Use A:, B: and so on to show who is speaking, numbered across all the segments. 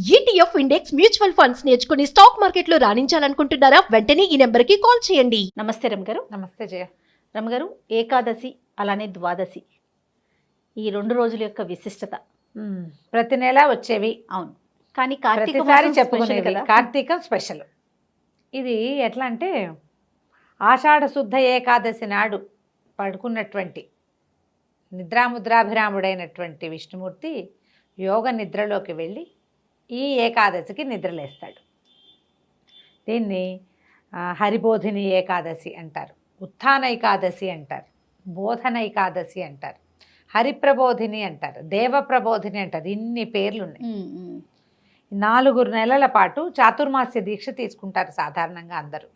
A: ETF index mutual funds నేర్చుకుని stock మార్కెట్లో రాణించాలనుకుంటున్నారా? వెంటనే ఈ నెంబర్కి కాల్ చేయండి.
B: నమస్తే రమగారు.
C: నమస్తే జయ.
B: రమగారు, ఏకాదశి అలానే ద్వాదశి ఈ 2 రోజుల యొక్క విశిష్టత.
C: ప్రతి నెల వచ్చేవి.
B: అవును, కానీ కార్తీక
C: ప్రతిసారి
B: మాసం
C: చెప్పుకునేది
B: స్పెషల్ కదా.
C: కార్తీకం స్పెషల్. ఇది ఎట్లా అంటే ఆషాఢ శుద్ధ ఏకాదశి నాడు పడుకున్నటువంటి నిద్రాముద్రాభిరాముడైనటువంటి విష్ణుమూర్తి యోగ నిద్రలోకి వెళ్ళి ఈ ఏకాదశికి నిద్రలేస్తాడు. దీన్ని హరిబోధిని ఏకాదశి అంటారు, ఉత్థాన ఏకాదశి అంటారు, బోధన ఏకాదశి అంటారు, హరిప్రబోధిని అంటారు, దేవప్రబోధిని అంటారు. ఇన్ని పేర్లు ఉన్నాయి. 4 నెలల పాటు చాతుర్మాస్య దీక్ష తీసుకుంటారు సాధారణంగా అందరూ.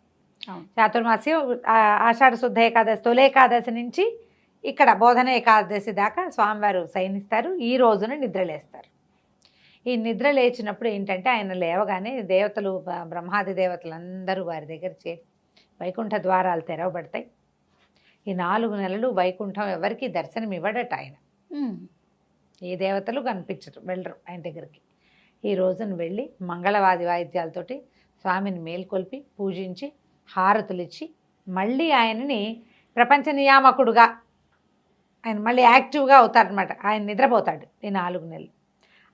C: చాతుర్మాస్యం ఆషాఢ శుద్ధ ఏకాదశి తొలి ఏకాదశి నుంచి ఇక్కడ బోధన ఏకాదశి దాకా స్వామివారు శయనిస్తారు. ఈ రోజున నిద్రలేస్తారు. ఈ నిద్ర లేచినప్పుడు ఏంటంటే ఆయన లేవగానే దేవతలు, బ్రహ్మాది దేవతలందరూ వారి దగ్గర చేరి వైకుంఠ ద్వారాలు తెరవబడతాయి. ఈ 4 నెలలు వైకుంఠం ఎవరికి దర్శనం ఇవ్వడట ఆయన. ఏ దేవతలు కనిపించరు, వెళ్ళరు ఆయన దగ్గరికి. ఈ రోజున వెళ్ళి మంగళవాది వాయిద్యాలతోటి స్వామిని మేల్కొల్పి పూజించి హారతులు ఇచ్చి మళ్ళీ ఆయనని ప్రపంచ నియామకుడుగా ఆయన మళ్ళీ యాక్టివ్గా అవుతారనమాట. ఆయన నిద్రపోతాడు ఈ 4 నెలలు.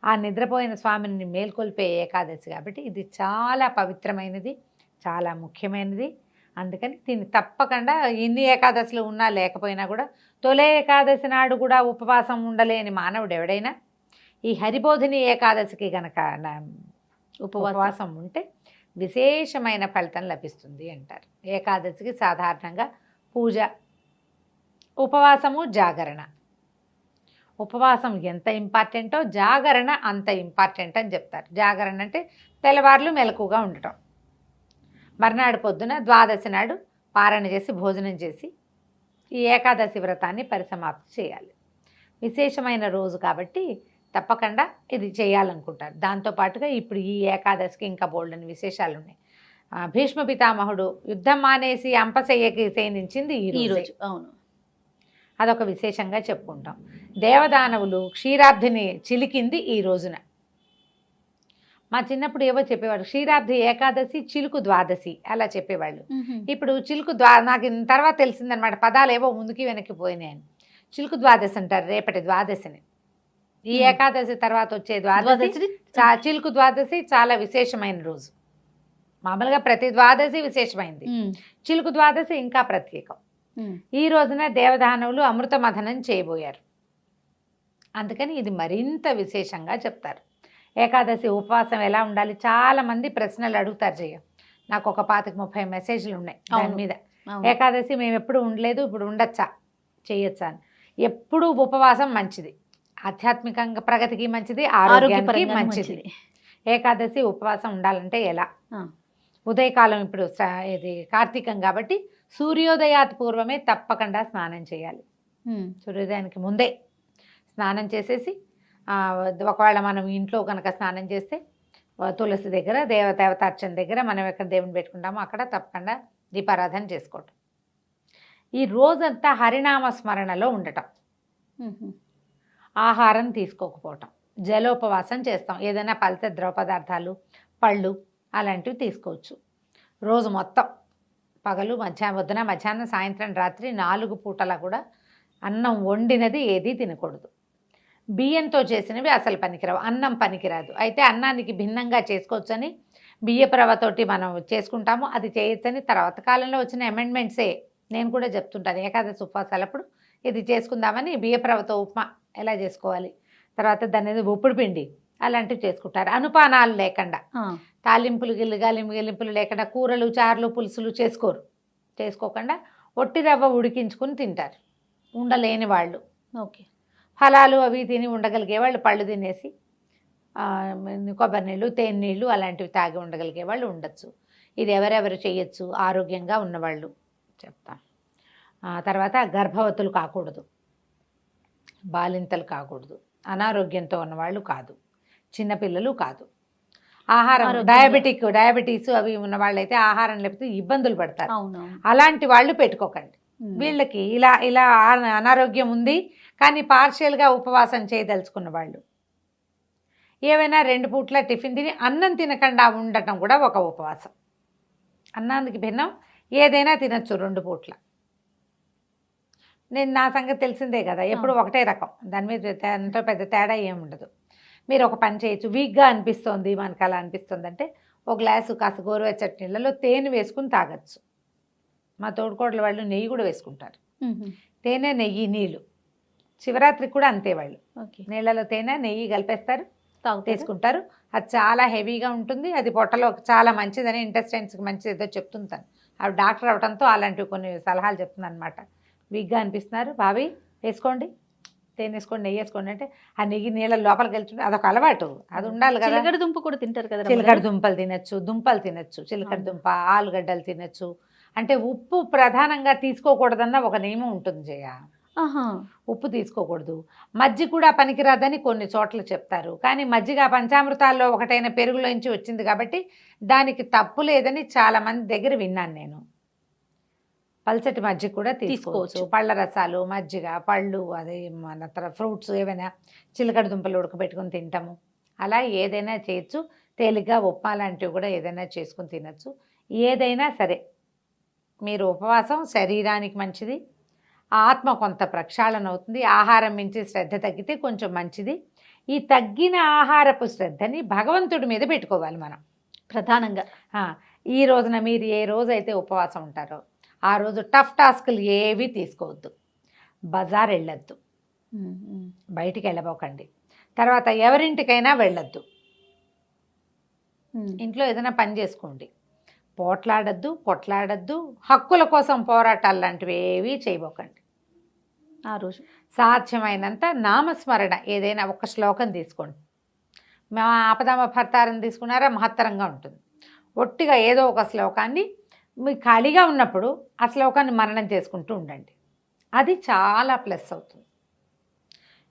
C: ఆ నిద్రపోయిన స్వామిని మేల్కొల్పే ఏకాదశి కాబట్టి ఇది చాలా పవిత్రమైనది, చాలా ముఖ్యమైనది. అందుకని దీన్ని తప్పకుండా ఇన్ని ఏకాదశులు ఉన్నా లేకపోయినా కూడా తొలి ఏకాదశి నాడు కూడా ఉపవాసం ఉండలేని మానవుడు ఎవడైనా ఈ హరిబోధిని ఏకాదశికి గనక ఉపవాసం ఉంటే విశేషమైన ఫలితం లభిస్తుంది అంటారు. ఏకాదశికి సాధారణంగా పూజ, ఉపవాసము, జాగరణ. ఉపవాసం ఎంత ఇంపార్టెంటో జాగరణ అంత ఇంపార్టెంట్ అని చెప్తారు. జాగరణ అంటే తెల్లవార్లు మెలకుగా ఉండటం. మర్నాడు పొద్దున ద్వాదశి నాడు పారణ చేసి భోజనం చేసి ఈ ఏకాదశి వ్రతాన్ని పరిసమాప్తి చేయాలి. విశేషమైన రోజు కాబట్టి తప్పకుండా ఇది చేయాలనుకుంటారు. దాంతోపాటుగా ఇప్పుడు ఈ ఏకాదశికి ఇంకా బోల్డని విశేషాలు ఉన్నాయి. భీష్మ పితామహుడు యుద్ధం మానేసి అంపశయ్యకి శయనించింది ఈ రోజు.
B: అవును,
C: అదొక విశేషంగా చెప్పుకుంటాం. దేవదానవులు క్షీరాబ్ధిని చిలికింది ఈ రోజున. మా చిన్నప్పుడు ఏవో చెప్పేవాడు, క్షీరాబ్ధి ఏకాదశి, చిలుకు ద్వాదశి అలా చెప్పేవాళ్ళు. ఇప్పుడు చిలుకు నాకు తర్వాత తెలిసిందనమాట, పదాలు ఏవో ముందుకి వెనక్కి పోయినాయని. చిలుకు ద్వాదశి అంటారు రేపటి ద్వాదశిని. ఈ ఏకాదశి తర్వాత వచ్చే ద్వాదశి చిలుకు ద్వాదశి చాలా విశేషమైన రోజు. మామూలుగా ప్రతి ద్వాదశి విశేషమైంది, చిలుకు ద్వాదశి ఇంకా ప్రత్యేకం. ఈ రోజున దేవదానవులు అమృత మథనం చేయబోయారు. అందుకని ఇది మరింత విశేషంగా చెప్తారు. ఏకాదశి ఉపవాసం ఎలా ఉండాలి, చాలామంది ప్రశ్నలు అడుగుతారు. నాకు ఒక 25-30 మెసేజ్లు ఉన్నాయి దాని మీద. ఏకాదశి మేము ఎప్పుడు ఉండలేదు, ఇప్పుడు ఉండొచ్చా, చేయొచ్చా అని. ఎప్పుడు ఉపవాసం మంచిది, ఆధ్యాత్మికంగా ప్రగతికి మంచిది, ఆరోగ్యానికి మంచిది. ఏకాదశి ఉపవాసం ఉండాలంటే ఎలా? ఉదయకాలం, ఇప్పుడు ఇది కార్తీకం కాబట్టి సూర్యోదయాత్ పూర్వమే తప్పకుండా స్నానం చేయాలి. సూర్యోదయానికి ముందే స్నానం చేసేసి, ఒకవేళ మనం ఇంట్లో కనుక స్నానం చేస్తే తులసి దగ్గర, దేవతార్చన దగ్గర మనం ఎక్కడ దేవుని పెట్టుకుంటామో అక్కడ తప్పకుండా దీపారాధన చేసుకోవటం. ఈ రోజంతా హరినామ స్మరణలో ఉండటం, ఆహారం తీసుకోకపోవటం, జలోపవాసం చేస్తాం. ఏదైనా పలచ ద్రవ పదార్థాలు, పళ్ళు అలాంటివి తీసుకోవచ్చు. రోజు మొత్తం పగలు, పొద్దున, మధ్యాహ్నం, సాయంత్రం, రాత్రి 4 పూటలా కూడా అన్నం వండినది ఏది తినకూడదు. బియ్యంతో చేసినవి అసలు పనికిరావు, అన్నం పనికిరాదు. అయితే అన్నానికి భిన్నంగా చేసుకోవచ్చని బియ్యపు రవ్వతోటి మనం చేసుకుంటాము, అది చేయొచ్చని తర్వాత కాలంలో వచ్చిన అమెండ్మెంట్సే నేను కూడా చెప్తుంటాను. ఏకాదశి ఉపవాసాలప్పుడు ఇది చేసుకుందామని బియ్యపు రవ్వతో ఉప్మా ఎలా చేసుకోవాలి, తర్వాత దాని ఉప్పుడు పిండి అలాంటివి చేసుకుంటారు. అనుపానాలు లేకుండా, తాలింపులు గిలింపులు లేకుండా, కూరలు, చారులు, పులుసులు చేసుకోకుండా ఒట్టి రవ్వ ఉడికించుకుని తింటారు ఉండలేని వాళ్ళు.
B: ఓకే,
C: ఫలాలు అవి తిని ఉండగలిగే వాళ్ళు పళ్ళు తినేసి కొబ్బరి నీళ్ళు, తేనె నీళ్ళు అలాంటివి తాగి ఉండగలిగే వాళ్ళు ఉండొచ్చు. ఇది ఎవరెవరు చేయొచ్చు? ఆరోగ్యంగా ఉన్నవాళ్ళు చెప్తాం. తర్వాత గర్భవతులు కాకూడదు, బాలింతలు కాకూడదు, అనారోగ్యంతో ఉన్నవాళ్ళు కాదు, చిన్నపిల్లలు కాదు. ఆహారం డయాబెటీస్ అవి ఉన్న వాళ్ళైతే ఆహారం లేకపోతే ఇబ్బందులు పడతారు. అలాంటి వాళ్ళు పెట్టుకోకండి. వీళ్ళకి ఇలా అనారోగ్యం ఉంది కానీ పార్షియల్గా ఉపవాసం చేయదలుచుకున్న వాళ్ళు ఏవైనా 2 పూట్ల టిఫిన్ తిని అన్నం తినకుండా ఉండటం కూడా ఒక ఉపవాసం. అన్నానికి భిన్నం ఏదైనా తినచ్చు 2 పూట్ల. నా సంగతి తెలిసిందే కదా, ఎప్పుడు ఒకటే రకం, దాని మీద దాంట్లో పెద్ద తేడా ఏముండదు. మీరు ఒక పని చేయొచ్చు, వీక్గా అనిపిస్తోంది మనకు, అలా అనిపిస్తుంది అంటే ఒక గ్లాసు కాస్త గోరువెచ్చటి నీళ్ళలో తేనె వేసుకుని తాగొచ్చు. మా తోడుకోడలు వాళ్ళు నెయ్యి కూడా వేసుకుంటారు. తేనె, నెయ్యి, నీళ్ళు. శివరాత్రికి కూడా అంతే, వాళ్ళు నీళ్ళలో తేనె, నెయ్యి కలిపేస్తారు, తీసుకుంటారు. అది చాలా హెవీగా ఉంటుంది, అది పొట్టలో చాలా మంచిదని, ఇంటెస్టైన్స్కి మంచిది ఏదో చెప్తుంటాను. అవి డాక్టర్ అవడంతో అలాంటివి కొన్ని సలహాలు చెప్తుంది అనమాట. వీక్గా అనిపిస్తున్నారు, బావి వేసుకోండి, తేనె వేసుకోండి, నెయ్యి వేసుకోండి అంటే ఆ నెయ్యి నీళ్ళ లోపలికి వెళ్తుంది. అదొక అలవాటు, అది ఉండాలి కదా.
B: చిలకడ దుంప కూడా తింటారు కదా,
C: చిలకడ దుంపలు తినచ్చు, దుంపలు తినచ్చు, చిలకడ దుంప, ఆలుగడ్డలు తినచ్చు. అంటే ఉప్పు ప్రధానంగా తీసుకోకూడదన్న ఒక నియమం ఉంటుంది జయ. ఉప్పు తీసుకోకూడదు. మజ్జిగ కూడా పనికిరాదని కొన్ని చోట్ల చెప్తారు, కానీ మజ్జిగ పంచామృతాల్లో ఒకటైన పెరుగులోంచి వచ్చింది కాబట్టి దానికి తప్పు లేదని చాలా మంది దగ్గర విన్నాను నేను. పల్చటి మజ్జిగ కూడా తీసుకోవచ్చు. పళ్ళ రసాలు, మజ్జిగ, పళ్ళు, అదే మన ఫ్రూట్స్ ఏవైనా, చిలకడ దుంపలు ఉడకబెట్టుకుని తింటాము, అలా ఏదైనా చేయొచ్చు. తేలిగ్గా ఉప్మా లాంటివి కూడా ఏదైనా చేసుకుని తినచ్చు. ఏదైనా సరే మీరు ఉపవాసం శరీరానికి మంచిది, ఆత్మ కొంత ప్రక్షాళన అవుతుంది. ఆహారం మించి శ్రద్ధ తగ్గితే కొంచెం మంచిది. ఈ తగ్గిన ఆహారపు శ్రద్ధని భగవంతుడి మీద పెట్టుకోవాలి మనం
B: ప్రధానంగా.
C: ఈ రోజున మీరు ఏ రోజైతే ఉపవాసం ఉంటారో ఆ రోజు టఫ్ టాస్కులు ఏవి తీసుకోవద్దు, బజార్ వెళ్ళొద్దు, బయటికి వెళ్ళబోకండి, తర్వాత ఎవరింటికైనా వెళ్ళొద్దు, ఇంట్లో ఏదైనా పని చేసుకోండి, పోట్లాడద్దు, కొట్లాడద్దు, హక్కుల కోసం పోరాటాలు లాంటివి ఏవి చేయబోకండి.
B: ఆ రోజు
C: సాధ్యమైనంత నామస్మరణ, ఏదైనా ఒక శ్లోకం తీసుకోండి. మా ఆపదామ భర్తారం తీసుకున్నారా, మహత్తరంగా ఉంటుంది. ఒట్టిగా ఏదో ఒక శ్లోకాన్ని మీకు ఖాళీగా ఉన్నప్పుడు ఆ శ్లోకాన్ని మననం చేసుకుంటూ ఉండండి, అది చాలా ప్లస్ అవుతుంది.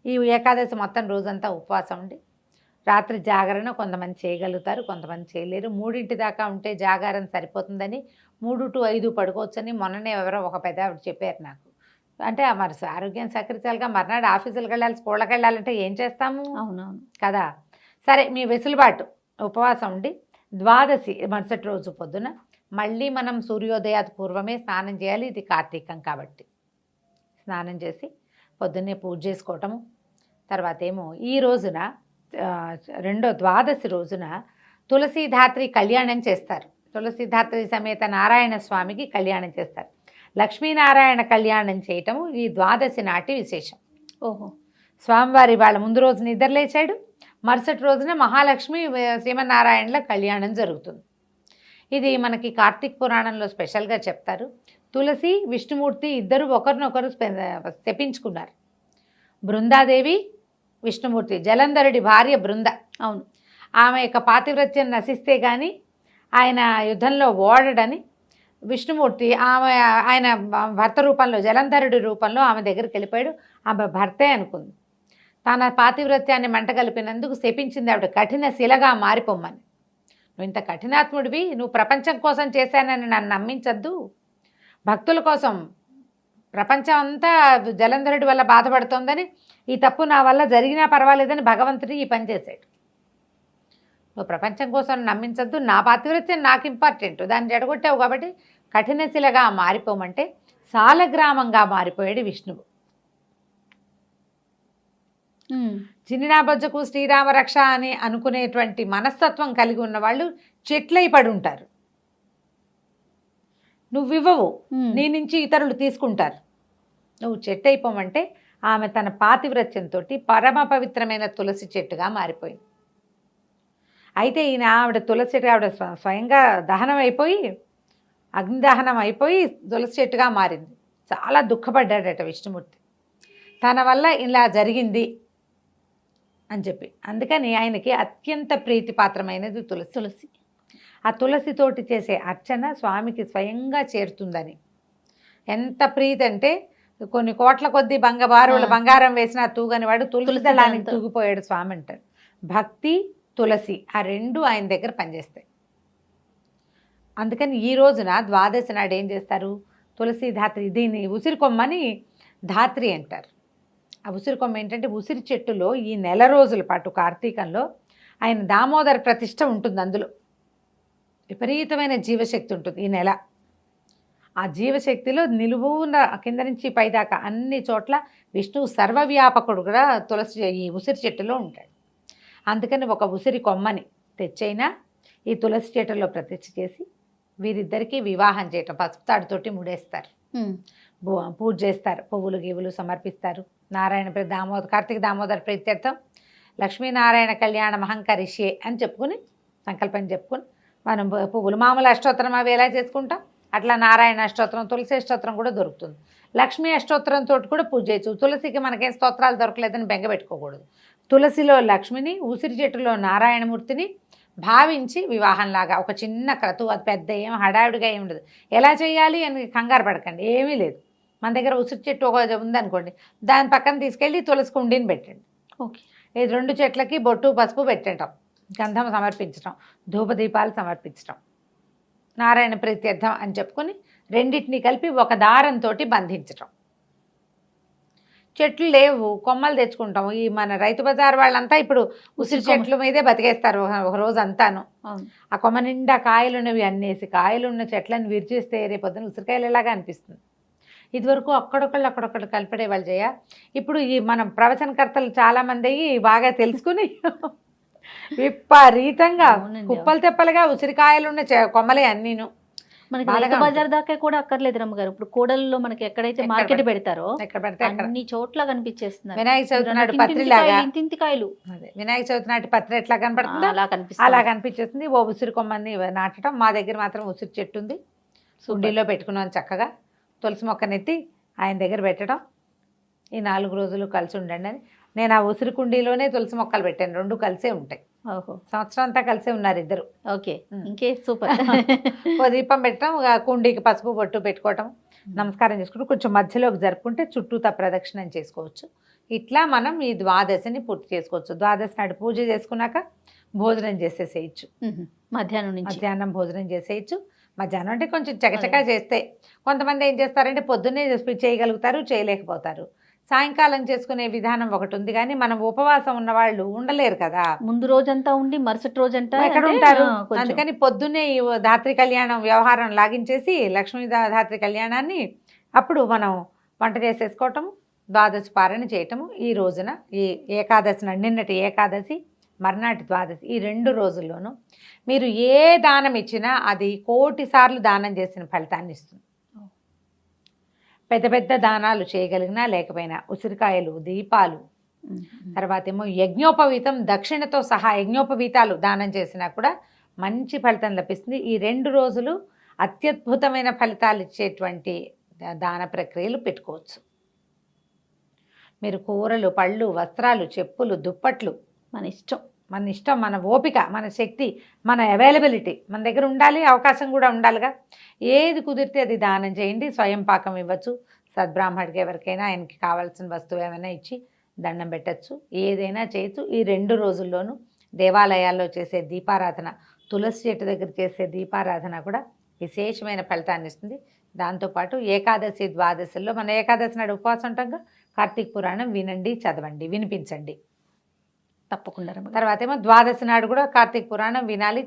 C: ఈ ఏకాదశి మొత్తం రోజంతా ఉపవాసం ఉండి రాత్రి జాగరణ కొంతమంది చేయగలుగుతారు, కొంతమంది చేయలేరు. 3 దాకా ఉంటే జాగారం సరిపోతుందని 3 to 5 పడుకోవచ్చని మొన్ననే ఎవరో ఒక పెద్ద ఆవిడ చెప్పారు నాకు. అంటే మరి ఆరోగ్యం సహకరించాలిగా, మర్నాడు ఆఫీసులకు వెళ్ళాలి, స్కూళ్ళకి వెళ్ళాలంటే ఏం చేస్తాము?
B: అవునవును
C: కదా. సరే, మీ వెసులుబాటు. ఉపవాసం ఉండి ద్వాదశి మరుసటి రోజు పొద్దున మళ్ళీ మనం సూర్యోదయాది పూర్వమే స్నానం చేయాలి. ఇది కార్తీకం కాబట్టి స్నానం చేసి పొద్దున్నే పూజ చేసుకోవటము. తర్వాత ఏమో ఈ రోజున రెండో ద్వాదశి రోజున తులసీధాత్రి కళ్యాణం చేస్తారు. తులసీధాత్రి సమేత నారాయణ స్వామికి కళ్యాణం చేస్తారు. లక్ష్మీనారాయణ కళ్యాణం చేయటము ఈ ద్వాదశి నాటి విశేషం.
B: ఓహో,
C: స్వామివారి వాళ్ళ ముందు రోజు నిద్రలేచాడు, మరుసటి రోజున మహాలక్ష్మి శ్రీమన్నారాయణల కళ్యాణం జరుగుతుంది. ఇది మనకి కార్తీక పురాణంలో స్పెషల్గా చెప్తారు. తులసి, విష్ణుమూర్తి ఇద్దరు ఒకరినొకరు తెప్పించుకున్నారు. బృందాదేవి, విష్ణుమూర్తి, జలంధరుడి భార్య బృంద.
B: అవును,
C: ఆమె యొక్క పాతివ్రత్యం నశిస్తే కానీ ఆయన యుద్ధంలో ఓడడని విష్ణుమూర్తి ఆయన భర్త రూపంలో, జలంధరుడి రూపంలో ఆమె దగ్గరికి వెళ్ళిపోయాడు. ఆమె భర్తే అనుకుంది. తన పాతివ్రత్యాన్ని మంటగలిపినందుకు శపించింది ఆవిడ, కఠిన శిలగా మారిపోమ్మని. నువ్వు ఇంత కఠినాత్ముడివి, నువ్వు ప్రపంచం కోసం చేశానని నన్ను నమ్మించద్దు, భక్తుల కోసం. ప్రపంచం అంతా జలంధరుడి వల్ల బాధపడుతోందని, ఈ తప్పు నా వల్ల జరిగినా పర్వాలేదని భగవంతుడు ఈ పని చేశాడు. నువ్వు ప్రపంచం కోసం నమ్మించద్దు, నా పాతివ్రత్యం నాకు ఇంపార్టెంట్, దాన్ని జడగొట్టావు కాబట్టి కఠినశిలగా మారిపోమంటే సాలగ్రామంగా మారిపోయాడు విష్ణువు. చిన్నినాబొజ్జకు శ్రీరామ రక్ష అని అనుకునేటువంటి మనస్తత్వం కలిగి ఉన్న వాళ్ళు చెట్లై పడి ఉంటారు. నువ్వివ్వవు, నీ నుంచి ఇతరులు తీసుకుంటారు. నువ్వు చెట్టు అయిపోమంటే ఆమె తన పాతివ్రత్యంతో పరమ పవిత్రమైన తులసి చెట్టుగా మారిపోయింది. అయితే ఆవిడ తులసి చెట్టు, ఆవిడ స్వయంగా దహనం అయిపోయి, అగ్నిదహనం అయిపోయి తులసి చెట్టుగా మారింది. చాలా దుఃఖపడ్డాడట విష్ణుమూర్తి, తన వల్ల ఇలా జరిగింది అని చెప్పి. అందుకని ఆయనకి అత్యంత ప్రీతిపాత్రమైనది తులసి. ఆ తులసితోటి చేసే అర్చన స్వామికి స్వయంగా చేరుతుందని. ఎంత ప్రీతి అంటే కొన్ని కోట్ల కొద్దీ బంగారం వేసినా తూగని వాడు తులసి దళానికి తూగిపోయాడు స్వామి అంటారు. భక్తి, తులసి ఆ రెండు ఆయన దగ్గర పనిచేస్తాయి. అందుకని ఈ రోజున ద్వాదశి నాడు ఏం చేస్తారు, తులసి ధాత్రి, దీన్ని ఉసిరి కొమ్మని ధాత్రి అంటారు. ఆ ఉసిరి కొమ్మ ఏంటంటే ఉసిరి చెట్టులో ఈ నెల రోజుల పాటు కార్తీకంలో ఆయన దామోదర ప్రతిష్ట ఉంటుంది అందులో. విపరీతమైన జీవశక్తి ఉంటుంది ఈ నెల. ఆ జీవశక్తిలో నిలువున కింద నుంచి పైదాకా అన్ని చోట్ల విష్ణువు సర్వవ్యాపకుడు కూడా తులసి ఈ ఉసిరి చెట్టులో ఉంటాడు. అందుకని ఒక ఉసిరి కొమ్మని తెచ్చైనా ఈ తులసి చెట్టులో ప్రతిష్ఠ చేసి వీరిద్దరికీ వివాహం చేయటం, పసుపు తాడుతోటి ముడేస్తారు, పూజ చేస్తారు, పువ్వులు గీవులు సమర్పిస్తారు. నారాయణ కార్తీక దామోదర ప్రీత్యర్థం లక్ష్మీనారాయణ కళ్యాణ మహంకరిష్యే అని చెప్పుకుని సంకల్పం చెప్పుకుని మనం పువ్వులు మామూలు అష్టోత్తరం అవి ఎలా చేసుకుంటాం అట్లా నారాయణ అష్టోత్తరం, తులసి అష్టోత్తరం కూడా దొరుకుతుంది. లక్ష్మీ అష్టోత్తరంతో కూడా పూజ చేయొచ్చు. తులసికి మనకేం స్తోత్రాలు దొరకలేదని బెంగ పెట్టుకోకూడదు. తులసిలో లక్ష్మిని, ఉసిరి చెట్టులో నారాయణమూర్తిని భావించి వివాహంలాగా ఒక చిన్న క్రతువు, అది పెద్ద ఏం హడావిడిగా ఏమి ఉండదు. ఎలా చేయాలి అని కంగారు పడకండి, ఏమీ లేదు. మన దగ్గర ఉసిరి చెట్టు ఒక ఉందనుకోండి, దాని పక్కన తీసుకెళ్ళి తులసి కుండీని పెట్టండి.
B: ఓకే.
C: ఈ 2 చెట్లకి బొట్టు పసుపు పెట్టడం, గంధం సమర్పించడం, ధూపదీపాలు సమర్పించడం, నారాయణ ప్రీత్యర్థం అని చెప్పుకొని రెండింటిని కలిపి ఒక దారంతో బంధించటం. చెట్లు లేవు, కొమ్మలు తెచ్చుకుంటాం. ఈ మన రైతు బజార్ వాళ్ళంతా ఇప్పుడు ఉసిరి చెట్ల మీదే బతికేస్తారు ఒక రోజు అంతాను. ఆ కొమ్మ నిండా కాయలున్నవి అన్నేసి కాయలున్న చెట్లను విరిచేస్తే రేపొద్దున ఉసిరికాయలు ఎలాగా అనిపిస్తుంది. ఇదివరకు అక్కడొక్కళ్ళు కలిపడే వాళ్ళు చేయ. ఇప్పుడు ఈ మనం ప్రవచనకర్తలు చాలామంది బాగా తెలుసుకుని విపరీతంగా కుప్పలు తెప్పలుగా ఉసిరికాయలు ఉన్న కొమ్మలే అన్నీను.
B: మనకి రైతు బజార్ దాకా కూడా అక్కర్లేదు రమ్మగారు. ఇప్పుడు కోడల్లో మనకి ఎక్కడైతే మార్కెట్ పెడతారో
C: ఎక్కడ పడితే
B: అన్ని చోట్ల కనిపించేస్తున్నారు.
C: వినాయక చవితి నాటి పత్రిలాగా,
B: ఇంతింతి కాయలు.
C: అదే వినాయక చవితి నాటి పత్రి ఎట్లా కనపడుతుందో
B: అలా
C: కనిపించేస్తుంది. ఓ ఉసిరి కొమ్మని నాటడం. మా దగ్గర మాత్రం ఉసిరి చెట్టు ఉంది, సుండీలో పెట్టుకున్నాను చక్కగా. తులసి మొక్కనెత్తి ఆయన దగ్గర పెట్టడం, ఈ 4 రోజులు కలిసి ఉండండి అని. నేను ఆ ఉసిరి కుండీలోనే తులసి మొక్కలు పెట్టాను, 2 కలిసే ఉంటాయి.
B: ఓహో,
C: సంవత్సరం అంతా కలిసే ఉన్నారు ఇద్దరు.
B: ఓకే, ఇంకే సూపర్.
C: ఓ దీపం పెట్టడం, కుండీకి పసుపు బొట్టు పెట్టుకోవటం, నమస్కారం చేసుకుంటూ కొంచెం మధ్యలోకి జరుపుకుంటే చుట్టూతా ప్రదక్షిణం చేసుకోవచ్చు. ఇట్లా మనం ఈ ద్వాదశిని పూర్తి చేసుకోవచ్చు. ద్వాదశి నాడు పూజ చేసుకున్నాక భోజనం చేసేసేయచ్చు. మధ్యాహ్నం భోజనం చేసేయచ్చు. మధ్యాహ్నం అంటే కొంచెం చకచకా చేస్తే. కొంతమంది ఏం చేస్తారంటే పొద్దున్నే చేయగలుగుతారు, చేయలేకపోతారు. సాయంకాలం చేసుకునే విధానం ఒకటి ఉంది, కానీ మనం ఉపవాసం ఉన్న వాళ్ళు ఉండలేరు కదా.
B: ముందు రోజంతా ఉండి మరుసటి రోజంతా
C: ఎక్కడ ఉంటారు. అందుకని పొద్దున్నే ఈ ధాత్రి కళ్యాణం వ్యవహారం లాగించేసి లక్ష్మీ ధాత్రి కళ్యాణాన్ని అప్పుడు మనం వంట చేసేసుకోవటం, ద్వాదశి పారణ చేయటము. ఈ రోజున ఈ ఏకాదశి నిన్నటి ఏకాదశి, మర్నాటి ద్వాదశి, ఈ 2 రోజుల్లోనూ మీరు ఏ దానం ఇచ్చినా అది 1,000,000 సార్లు దానం చేసిన ఫలితాన్ని ఇస్తుంది. పెద్ద పెద్ద దానాలు చేయగలిగినా లేకపోయినా ఉసిరికాయలు, దీపాలు, తర్వాత ఏమో యజ్ఞోపవీతం, దక్షిణతో సహా యజ్ఞోపవీతాలు దానం చేసినా కూడా మంచి ఫలితం లభిస్తుంది. ఈ 2 రోజులు అత్యద్భుతమైన ఫలితాలు ఇచ్చేటువంటి దాన ప్రక్రియలు పెట్టుకోవచ్చు. మీరు కూరలు, పళ్ళు, వస్త్రాలు, చెప్పులు, దుప్పట్లు మన ఇష్టం, మన ఓపిక, మన శక్తి, మన అవైలబిలిటీ మన దగ్గర ఉండాలి. అవకాశం కూడా ఉండాలిగా. ఏది కుదిరితే అది దానం చేయండి. స్వయం పాకం ఇవ్వచ్చు. సద్బ్రాహ్మడికి ఎవరికైనా ఆయనకి కావాల్సిన వస్తువు ఏమైనా ఇచ్చి దండం పెట్టచ్చు. ఏదైనా చేయొచ్చు. ఈ 2 రోజుల్లోనూ దేవాలయాల్లో చేసే దీపారాధన, తులసి చెట్టు దగ్గర చేసే దీపారాధన కూడా విశేషమైన ఫలితాన్ని ఇస్తుంది. దాంతోపాటు ఏకాదశి, ద్వాదశిలో మన ఏకాదశి నాడు ఉపవాసం ఉంటాం. కార్తీక పురాణం వినండి, చదవండి, వినిపించండి
B: తప్పకుండా.
C: తర్వాత ఏమో ద్వాదశి నాడు కూడా కార్తీక పురాణం వినాలి,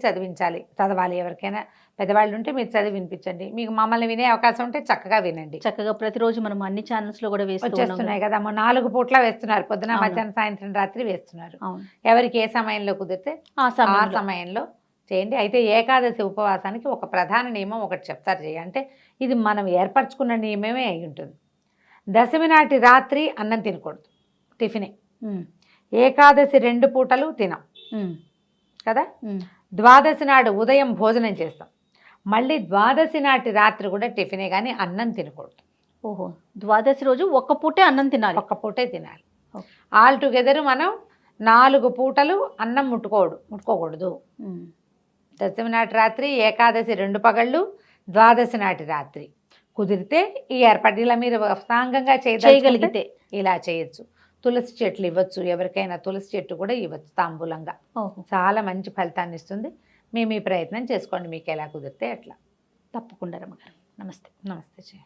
C: చదవాలి. ఎవరికైనా పెద్దవాళ్ళు ఉంటే మీరు చదివి వినిపించండి. మీకు మమ్మల్ని వినే అవకాశం ఉంటే చక్కగా వినండి.
B: చక్కగా ప్రతిరోజు మనం అన్ని ఛానల్స్ లో కూడా
C: వచ్చేస్తున్నాయి కదా. 4 పూట్ల వేస్తున్నారు, పొద్దున, మధ్యాహ్నం, సాయంత్రం, రాత్రి వేస్తున్నారు. ఎవరికి ఏ సమయంలో కుదిరితే ఆ సమయంలో చేయండి. అయితే ఏకాదశి ఉపవాసానికి ఒక ప్రధాన నియమం ఒకటి చెప్తారు చేయ, అంటే ఇది మనం ఏర్పరచుకున్న నియమమే అయి ఉంటుంది. దశమి నాటి రాత్రి అన్నం తినకూడదు, టిఫినే. ఏకాదశి 2 పూటలు తినం కదా. ద్వాదశి నాడు ఉదయం భోజనం చేస్తాం. మళ్ళీ ద్వాదశి నాటి రాత్రి కూడా టిఫినే, కానీ అన్నం తినకూడదు.
B: ఓహో, ద్వాదశి రోజు ఒక్క పూటే అన్నం తినాలి,
C: ఒక్క పూటే తినాలి. ఆల్ టుగెదర్ మనం 4 పూటలు అన్నం ముట్టుకోకూడదు. దశమి నాటి రాత్రి, ఏకాదశి 2 పగళ్ళు, ద్వాదశి నాటి రాత్రి కుదిరితే ఈ ఏర్పాటు ఇలా మీరు సాంగంగా చేయగలిగితే ఇలా చేయొచ్చు. తులసి చెట్లు ఇవ్వచ్చు, ఎవరికైనా తులసి చెట్టు కూడా ఇవ్వచ్చు తాంబూలంగా. చాలా మంచి ఫలితాన్ని ఇస్తుంది. మేము ఈ ప్రయత్నం చేసుకోండి, మీకు ఎలా కుదిరితే అట్లా.
B: తప్పకుండా రమ్మగారు. నమస్తే.
C: నమస్తే.